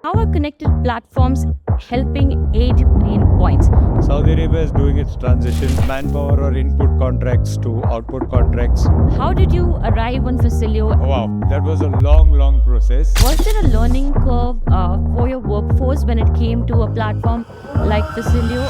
How are connected platforms helping aid pain points? Saudi Arabia is doing its transition, manpower or input contracts to output contracts. How did you arrive on Facilio? Oh, wow, that was a long process. Was there a learning curve for your workforce when it came to a platform like Facilio?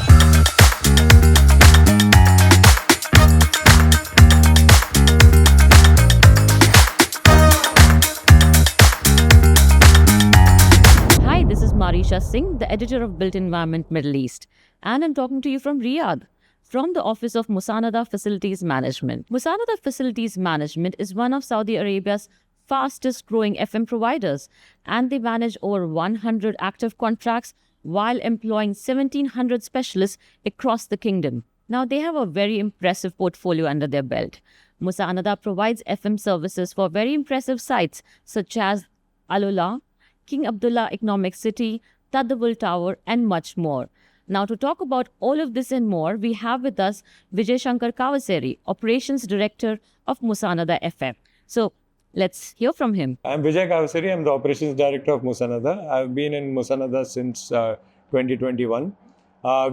Hi, this is Marisha Singh, the editor of Built Environment Middle East, and I'm talking to you from Riyadh, from the office of Musanada Facilities Management. Musanada Facilities Management is one of Saudi Arabia's fastest growing FM providers, and they manage over 100 active contracts while employing 1,700 specialists across the kingdom. Now, they have a very impressive portfolio under their belt. Musanada provides FM services for very impressive sites such as Alula, King Abdullah Economic City, Tadawul Tower, and much more. Now, to talk about all of this and more, we have with us Vijay Shankar Kavaseri, Operations Director of Musanada FM. So, let's hear from him. I'm Vijay Kavaseri. I'm the Operations Director of Musanada. I've been in Musanada since 2021.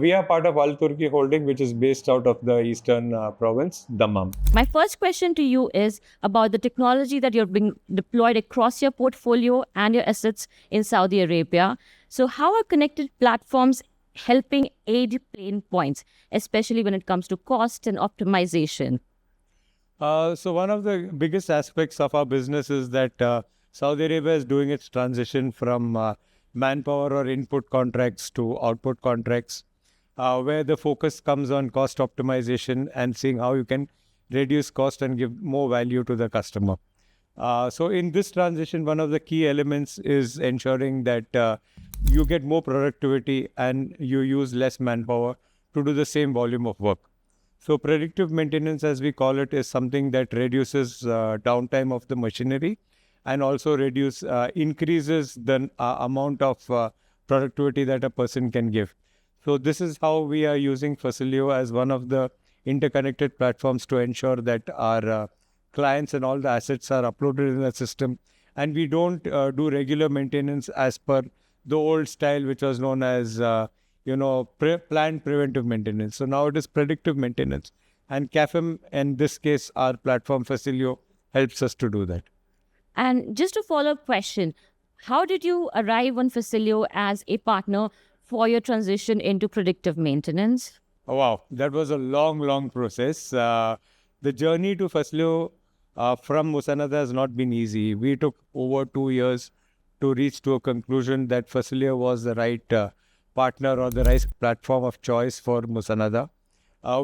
We are part of Al Turki Holding, which is based out of the eastern province, Dammam. My first question to you is about the technology that you're being deployed across your portfolio and your assets in Saudi Arabia. So, how are connected platforms helping aid pain points, especially when it comes to cost and optimization? So one of the biggest aspects of our business is that Saudi Arabia is doing its transition from manpower or input contracts to output contracts, where the focus comes on cost optimization and seeing how you can reduce cost and give more value to the customer. So in this transition, one of the key elements is ensuring that you get more productivity and you use less manpower to do the same volume of work. So predictive maintenance, as we call it, is something that reduces downtime of the machinery and also increases the amount of productivity that a person can give. So this is how we are using Facilio as one of the interconnected platforms to ensure that our clients and all the assets are uploaded in the system, and we don't do regular maintenance as per the old style, which was known as planned preventive maintenance. So now it is predictive maintenance, and CAFM, in this case, our platform Facilio, helps us to do that. And just a follow-up question, how did you arrive on Facilio as a partner for your transition into predictive maintenance? Oh, wow, that was a long process. The journey to Facilio from Musanada has not been easy. We took over 2 years to reach to a conclusion that Facilio was the right partner or the right platform of choice for Musanada.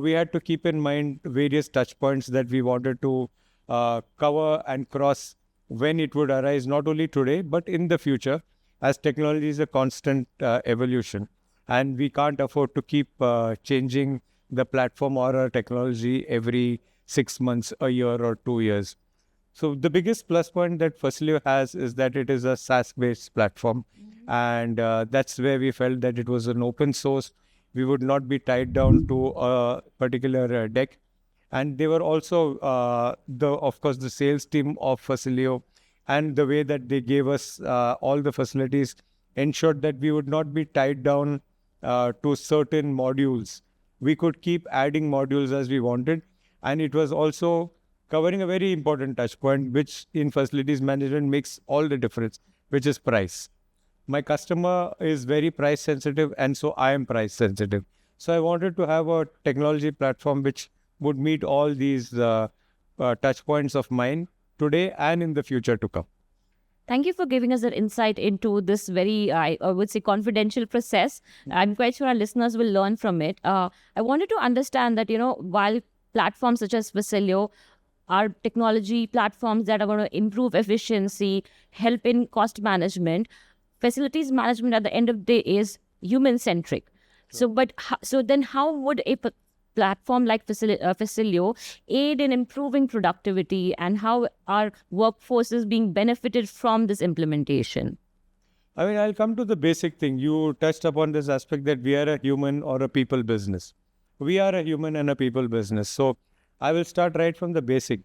We had to keep in mind various touch points that we wanted to cover and cross when it would arise, not only today, but in the future, as technology is a constant evolution. And we can't afford to keep changing the platform or our technology every 6 months, a year, or 2 years. So the biggest plus point that Facilio has is that it is a SaaS-based platform. And that's where we felt that it was an open source. We would not be tied down to a particular deck. And they were also, of course, the sales team of Facilio and the way that they gave us all the facilities ensured that we would not be tied down to certain modules. We could keep adding modules as we wanted. And it was also covering a very important touch point, which in facilities management makes all the difference, which is price. My customer is very price sensitive, and so I am price sensitive. So I wanted to have a technology platform which would meet all these touch points of mine today and in the future to come. Thank you for giving us an insight into this very, I would say, confidential process. I'm quite sure our listeners will learn from it. I wanted to understand that, while platforms such as Facilio are technology platforms that are going to improve efficiency, help in cost management, facilities management at the end of the day is human-centric. Sure. So then how would a platform like Facilio aid in improving productivity, and how are workforces being benefited from this implementation? I mean, I'll come to the basic thing. You touched upon this aspect that we are a human or a people business. We are a human and a people business. So I will start right from the basic.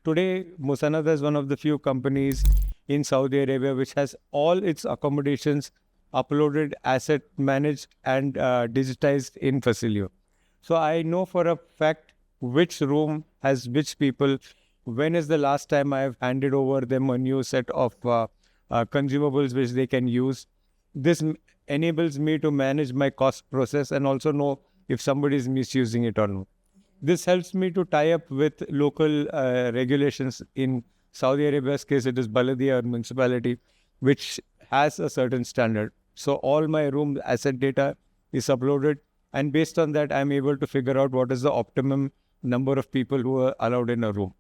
Today, Musanada is one of the few companies in Saudi Arabia which has all its accommodations uploaded, asset managed, and digitized in Facilio. So I know for a fact which room has which people. When is the last time I have handed over them a new set of consumables which they can use? This enables me to manage my cost process and also know if somebody is misusing it or not. This helps me to tie up with local regulations. In Saudi Arabia's case, it is Baladia or municipality, which has a certain standard. So all my room asset data is uploaded, and based on that, I'm able to figure out what is the optimum number of people who are allowed in a room.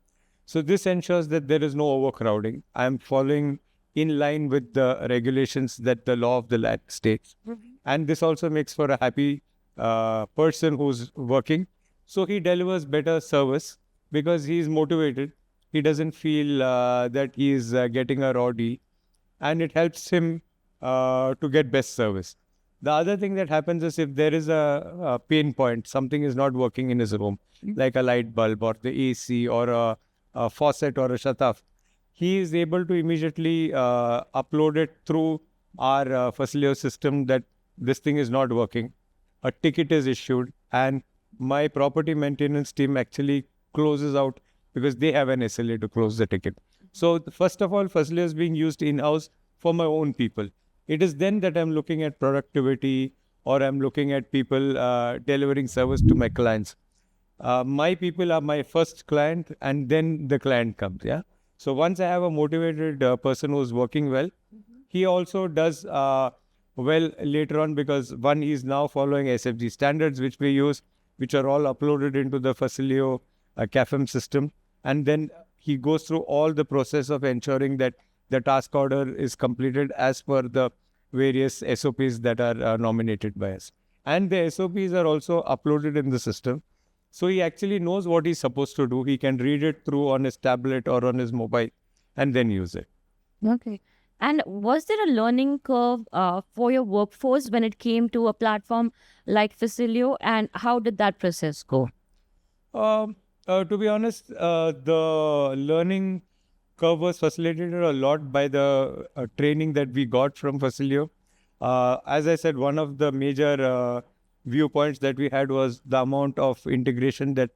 So this ensures that there is no overcrowding. I'm following in line with the regulations that the law of the land states. And this also makes for a happy person who's working. So he delivers better service because he is motivated. He doesn't feel that he is getting a raw deal, and it helps him to get best service. The other thing that happens is if there is a pain point, something is not working in his room, like a light bulb or the AC or a faucet or a shataf, he is able to immediately upload it through our Facilio system that this thing is not working. A ticket is issued, and my property maintenance team actually closes out because they have an SLA to close the ticket. So first of all, Facilio is being used in-house for my own people. It is then that I'm looking at productivity, or I'm looking at people delivering service to my clients. My people are my first client, and then the client comes. Yeah. So once I have a motivated person who's working well, he also does well later on, because one, he's now following SFG standards, which we use, which are all uploaded into the Facilio CAFM system. And then he goes through all the process of ensuring that the task order is completed as per the various SOPs that are nominated by us. And the SOPs are also uploaded in the system. So he actually knows what he's supposed to do. He can read it through on his tablet or on his mobile and then use it. Okay. And was there a learning curve for your workforce when it came to a platform like Facilio, and how did that process go? To be honest, the learning curve was facilitated a lot by the training that we got from Facilio. As I said, one of the major viewpoints that we had was the amount of integration that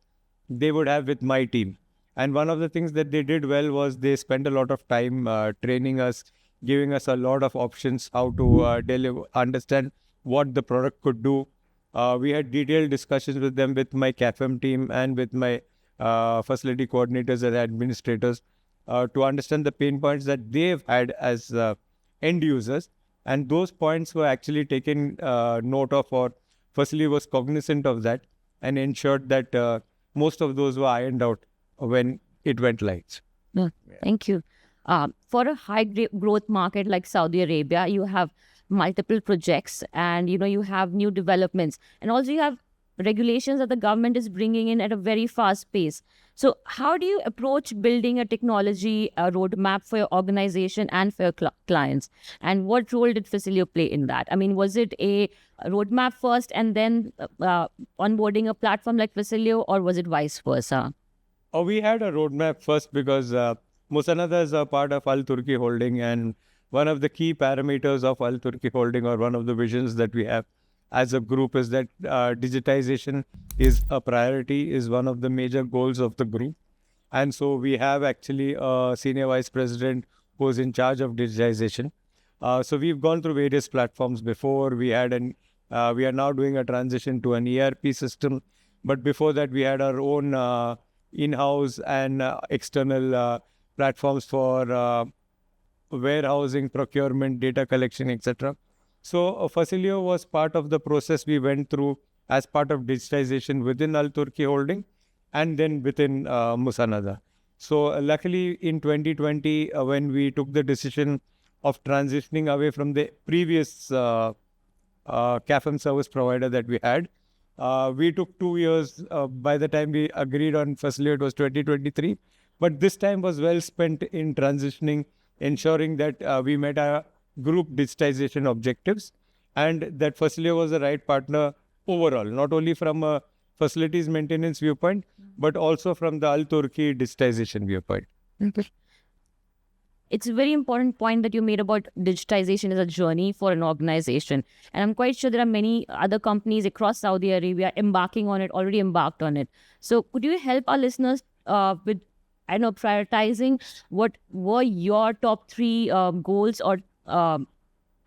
they would have with my team. And one of the things that they did well was they spent a lot of time training us, giving us a lot of options how to deliver, understand what the product could do. We had detailed discussions with them, with my CAFM team and with my facility coordinators and administrators, to understand the pain points that they've had as end users. And those points were actually taken note of, or Facilio was cognizant of that and ensured that most of those were ironed out when it went live. Thank you. For a high growth market like Saudi Arabia, you have multiple projects, and you have new developments, and also you have regulations that the government is bringing in at a very fast pace. So how do you approach building a technology roadmap for your organization and for your clients? And what role did Facilio play in that? I mean, was it a roadmap first and then onboarding a platform like Facilio, or was it vice versa? We had a roadmap first because Musanada is a part of Al Turki Holding, and one of the key parameters of Al Turki Holding, or one of the visions that we have as a group, is that digitization is a priority, is one of the major goals of the group. And so we have actually a senior vice president who is in charge of digitization. So we've gone through various platforms before. We are now doing a transition to an ERP system. But before that, we had our own in-house and external platforms for warehousing, procurement, data collection, etc. So Facilio was part of the process we went through as part of digitization within Al Turki Holding and then within Musanada. So luckily in 2020, when we took the decision of transitioning away from the previous CAFM service provider that we had, we took 2 years. By the time we agreed on Facilio, it was 2023. But this time was well spent in transitioning, ensuring that we met our group digitization objectives, and that Facilio was the right partner overall, not only from a facilities maintenance viewpoint, but also from the Al Turki digitization viewpoint. Okay. it's a very important point that you made about digitization as a journey for an organization. And I'm quite sure there are many other companies across Saudi Arabia embarking on it, already embarked on it. So could you help our listeners with, I know, prioritizing what were your top three goals or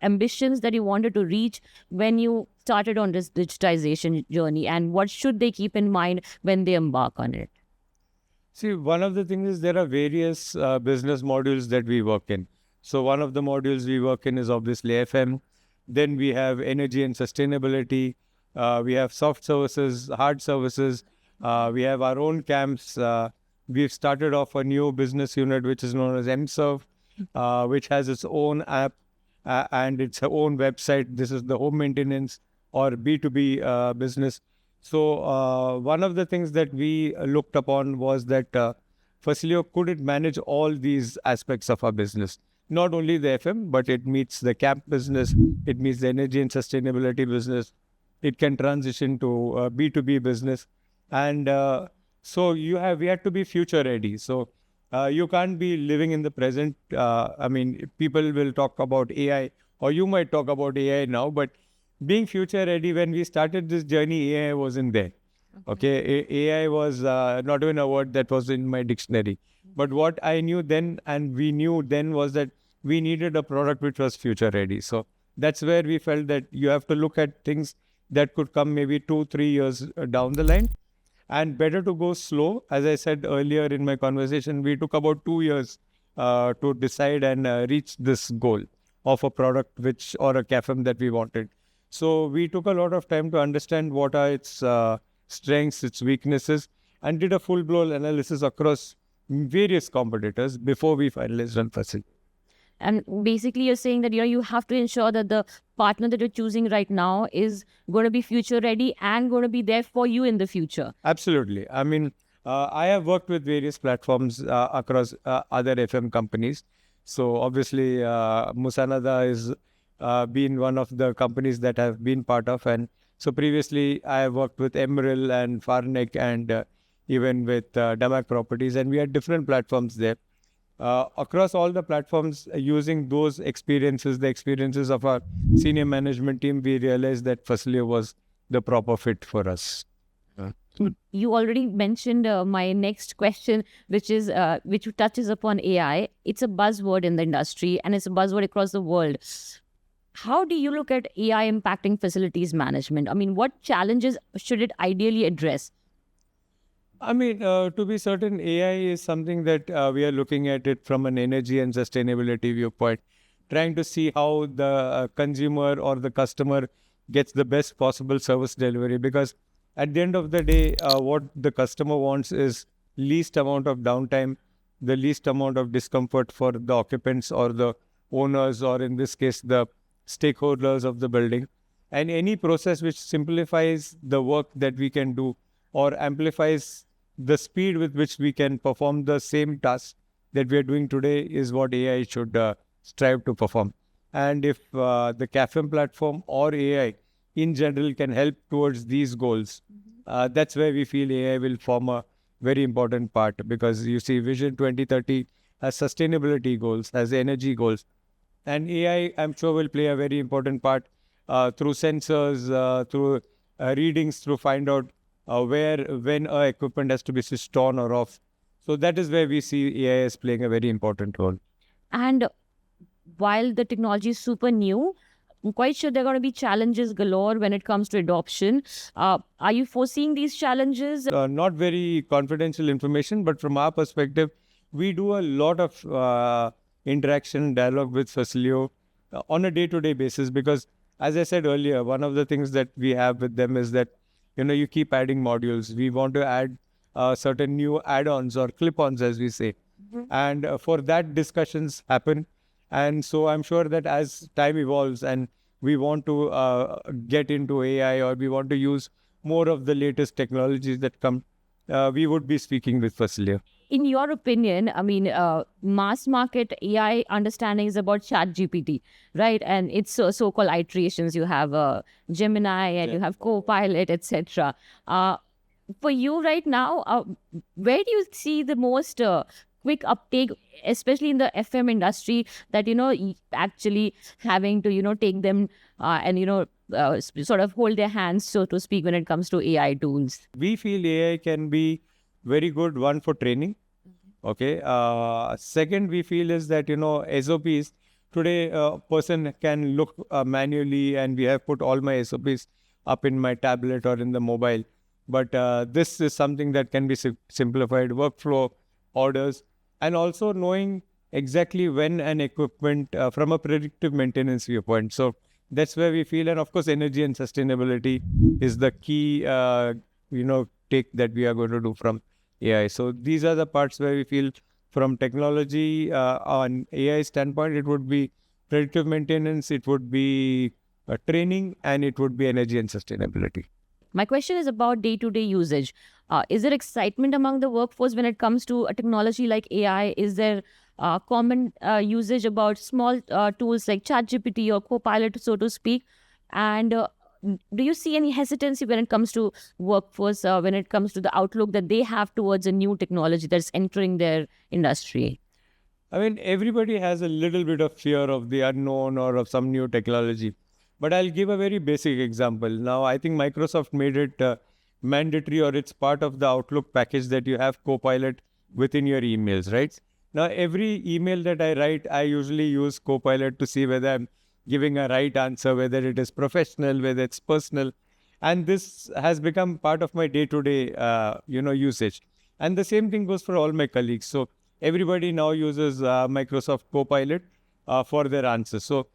ambitions that you wanted to reach when you started on this digitization journey, and what should they keep in mind when they embark on it? See, one of the things is there are various business modules that we work in. So one of the modules we work in is obviously FM. Then we have energy and sustainability. We have soft services, hard services. We have our own camps. We've started off a new business unit which is known as MServe, which has its own app and its own website. This is the home maintenance or B2B business. So one of the things that we looked upon was that Facilio could it manage all these aspects of our business, not only the FM, but it meets the camp business, it meets the energy and sustainability business, it can transition to B2B business, and so we have to be future ready. So you can't be living in the present. I mean, people will talk about AI, or you might talk about AI now, but being future ready, when we started this journey, AI wasn't there. Okay, AI was not even a word that was in my dictionary. But what I knew then and we knew then was that we needed a product which was future ready. So that's where we felt that you have to look at things that could come maybe 2-3 years down the line, and better to go slow. As I said earlier in my conversation, we took about 2 years to decide and reach this goal of a product which or a CAFM that we wanted. So we took a lot of time to understand what are its strengths, its weaknesses, and did a full-blown analysis across various competitors before we finalized on Facilio. And basically, you're saying that you have to ensure that the partner that you're choosing right now is going to be future ready and going to be there for you in the future. Absolutely. I mean, I have worked with various platforms across other FM companies. So obviously, Musanada is been one of the companies that I've been part of, and so previously I have worked with Emerald and Farnec and even with Damac Properties, and we had different platforms there. Across all the platforms, using those experiences, the experiences of our senior management team, we realized that Facilio was the proper fit for us. You already mentioned my next question, which touches upon AI. It's a buzzword in the industry and it's a buzzword across the world. How do you look at AI impacting facilities management? I mean, what challenges should it ideally address? I mean, to be certain, AI is something that we are looking at it from an energy and sustainability viewpoint, trying to see how the consumer or the customer gets the best possible service delivery. Because at the end of the day, what the customer wants is least amount of downtime, the least amount of discomfort for the occupants or the owners, or in this case, the stakeholders of the building. And any process which simplifies the work that we can do or amplifies the speed with which we can perform the same task that we are doing today is what AI should strive to perform. And if the CAFM platform or AI in general can help towards these goals, that's where we feel AI will form a very important part, because you see Vision 2030 has sustainability goals, has energy goals, and AI, I'm sure, will play a very important part through sensors, through readings, through find out when equipment has to be switched on or off. So that is where we see AI as playing a very important role. And while the technology is super new, I'm quite sure there are going to be challenges galore when it comes to adoption. Are you foreseeing these challenges? Not very confidential information, but from our perspective, we do a lot of interaction, dialogue with Facilio on a day-to-day basis, because as I said earlier, one of the things that we have with them is that you keep adding modules. We want to add certain new add-ons or clip-ons, as we say. And for that, discussions happen. And so I'm sure that as time evolves and we want to get into AI, or we want to use more of the latest technologies that come, we would be speaking with Facilio. In your opinion, I mean, mass market AI understanding is about ChatGPT, right? And it's so-called iterations. You have Gemini and you have Copilot, etc. For you right now, where do you see the most quick uptake, especially in the FM industry, that, actually having to, take them and, sort of hold their hands, so to speak, when it comes to AI tools? We feel AI can be very good one for training. Okay. Second, we feel is that, SOPs today, a person can look manually, and we have put all my SOPs up in my tablet or in the mobile. But this is something that can be simplified, workflow, orders, and also knowing exactly when an equipment from a predictive maintenance viewpoint. So that's where we feel, and of course, energy and sustainability is the key, take that we are going to do from AI. So these are the parts where we feel from technology on AI standpoint, it would be predictive maintenance, it would be training, and it would be energy and sustainability. My question is about day-to-day usage. Is there excitement among the workforce when it comes to a technology like AI? Is there common usage about small tools like ChatGPT or Copilot, so to speak? And do you see any hesitancy when it comes to workforce, when it comes to the outlook that they have towards a new technology that's entering their industry? I mean, everybody has a little bit of fear of the unknown or of some new technology. But I'll give a very basic example. Now, I think Microsoft made it mandatory, or it's part of the Outlook package, that you have Copilot within your emails, right? Now, every email that I write, I usually use Copilot to see whether I'm giving a right answer, whether it is professional, whether it's personal. And this has become part of my day-to-day, usage. And the same thing goes for all my colleagues. So everybody now uses Microsoft Copilot for their answers. So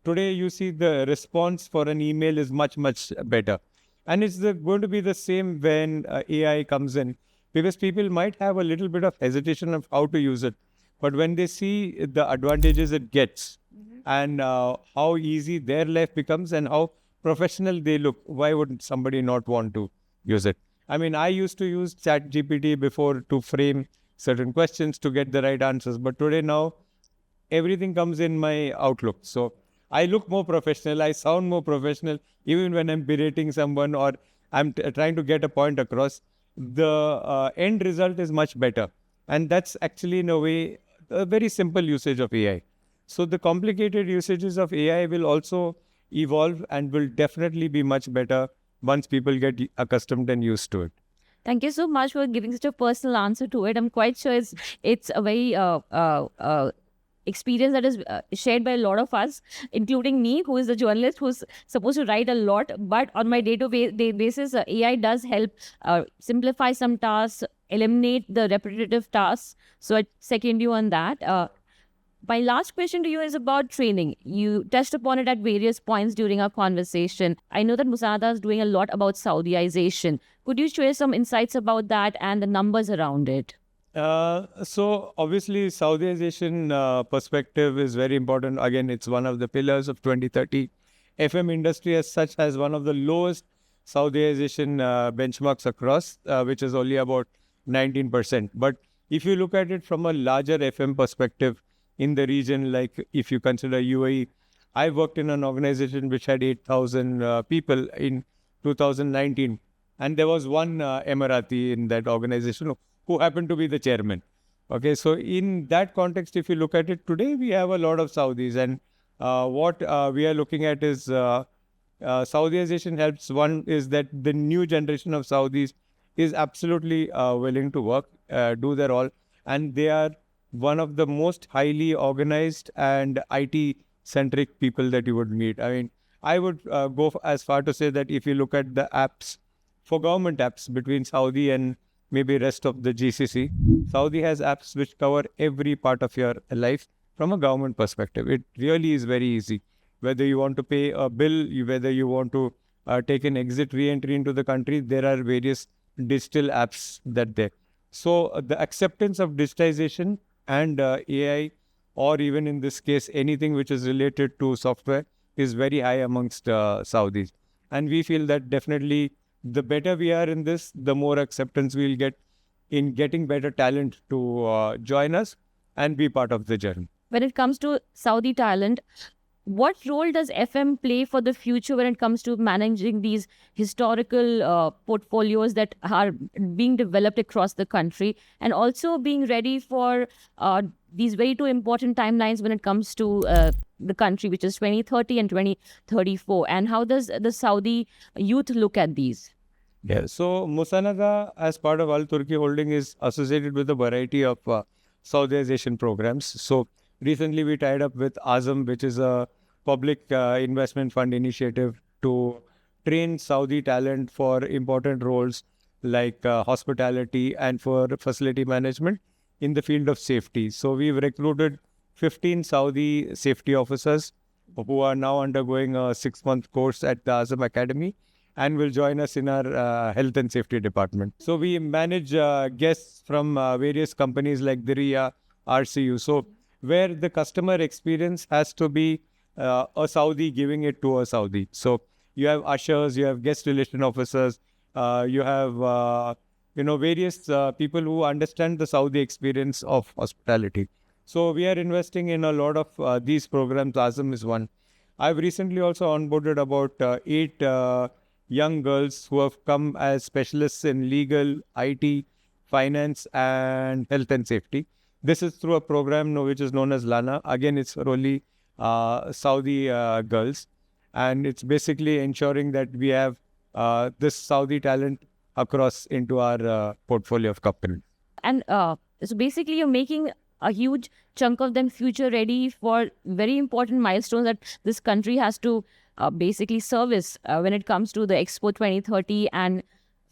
today you see the response for an email is much, much better. And it's going to be the same when AI comes in, because people might have a little bit of hesitation of how to use it. But when they see the advantages it gets, and how easy their life becomes and how professional they look, why would somebody not want to use it? I mean, I used to use ChatGPT before to frame certain questions to get the right answers. But today now, everything comes in my Outlook. So I look more professional, I sound more professional, even when I'm berating someone or I'm trying to get a point across. The end result is much better. And that's actually, in a way, a very simple usage of AI. So the complicated usages of AI will also evolve and will definitely be much better once people get accustomed and used to it. Thank you so much for giving such a personal answer to it. I'm quite sure it's a very experience that is shared by a lot of us, including me, who is a journalist who's supposed to write a lot. But on my day-to-day basis, AI does help simplify some tasks, eliminate the repetitive tasks. So I second you on that. My last question to you is about training. You touched upon it at various points during our conversation. I know that Musanada is doing a lot about Saudiization. Could you share some insights about that and the numbers around it? So obviously, Saudiization perspective is very important. Again, it's one of the pillars of 2030. FM industry as such has one of the lowest Saudiization benchmarks across, which is only about 19%. But if you look at it from a larger FM perspective in the region, like if you consider UAE, I worked in an organization which had 8,000 people in 2019. And there was one Emirati in that organization who happened to be the chairman. Okay, so in that context, if you look at it today, we have a lot of Saudis. And what we are looking at is Saudiization helps. One is that the new generation of Saudis is absolutely willing to work, do their all. And they are one of the most highly organized and IT-centric people that you would meet. I mean, I would go as far to say that if you look at the apps, for government apps between Saudi and maybe rest of the GCC, Saudi has apps which cover every part of your life from a government perspective. It really is very easy. Whether you want to pay a bill, whether you want to take an exit re-entry into the country, there are various digital apps that there. So the acceptance of digitization and AI, or even in this case, anything which is related to software, is very high amongst Saudis. And we feel that definitely the better we are in this, the more acceptance we'll get in getting better talent to join us and be part of the journey. When it comes to Saudi talent, what role does FM play for the future when it comes to managing these historical portfolios that are being developed across the country, and also being ready for these very two important timelines when it comes to the country, which is 2030 and 2034? And how does the Saudi youth look at these? Yeah, so Musanada, as part of Al Turki Holding, is associated with a variety of Saudization programs. So recently we tied up with Azam, which is a public investment fund initiative to train Saudi talent for important roles like hospitality and for facility management in the field of safety. So we've recruited 15 Saudi safety officers who are now undergoing a 6-month course at the Azam Academy and will join us in our health and safety department. So we manage guests from various companies like Diriya, RCU. So where the customer experience has to be a Saudi giving it to a Saudi. So you have ushers, you have guest relation officers, you have various people who understand the Saudi experience of hospitality. So we are investing in a lot of these programs. Azam is one. I've recently also onboarded about 8 young girls who have come as specialists in legal, IT, finance, and health and safety. This is through a program which is known as Lana. Again, it's for only Saudi girls. And it's basically ensuring that we have this Saudi talent across into our portfolio of companies. And so basically, you're making a huge chunk of them future ready for very important milestones that this country has to basically service when it comes to the Expo 2030 and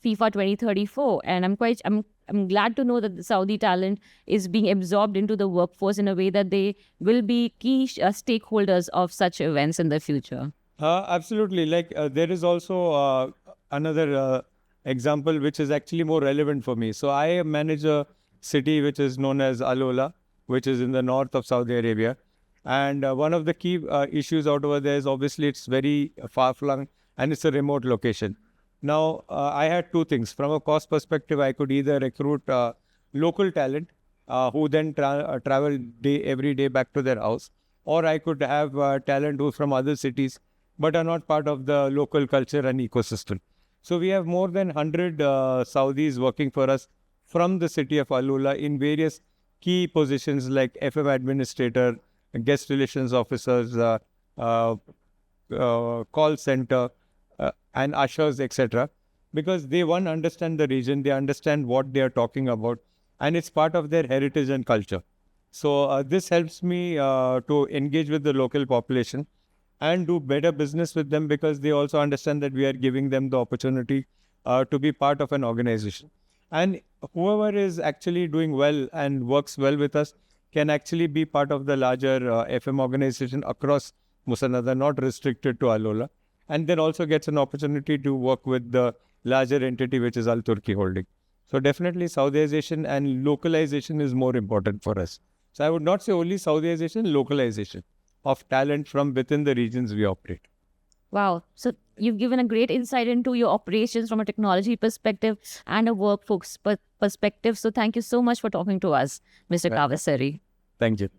FIFA 2034. And I'm glad to know that the Saudi talent is being absorbed into the workforce in a way that they will be key stakeholders of such events in the future. Absolutely. Like there is also another example which is actually more relevant for me. So I manage a city which is known as Alola, which is in the north of Saudi Arabia. And one of the key issues out over there is obviously it's very far-flung and it's a remote location. Now, I had two things. From a cost perspective, I could either recruit local talent who then travel every day back to their house, or I could have talent who's from other cities but are not part of the local culture and ecosystem. So we have more than 100 Saudis working for us from the city of Alula in various key positions like FM administrator, guest relations officers, call center, and ushers, etc. Because they, one, understand the region, they understand what they are talking about, and it's part of their heritage and culture. So this helps me to engage with the local population and do better business with them, because they also understand that we are giving them the opportunity to be part of an organization. And whoever is actually doing well and works well with us can actually be part of the larger FM organization across Musanada, not restricted to Alola. And then also gets an opportunity to work with the larger entity, which is Al Turki Holding. So definitely Saudization and localization is more important for us. So I would not say only Saudization, localization of talent from within the regions we operate. Wow. So you've given a great insight into your operations from a technology perspective and a workforce perspective. So thank you so much for talking to us, Mr. Kavasari. Thank you.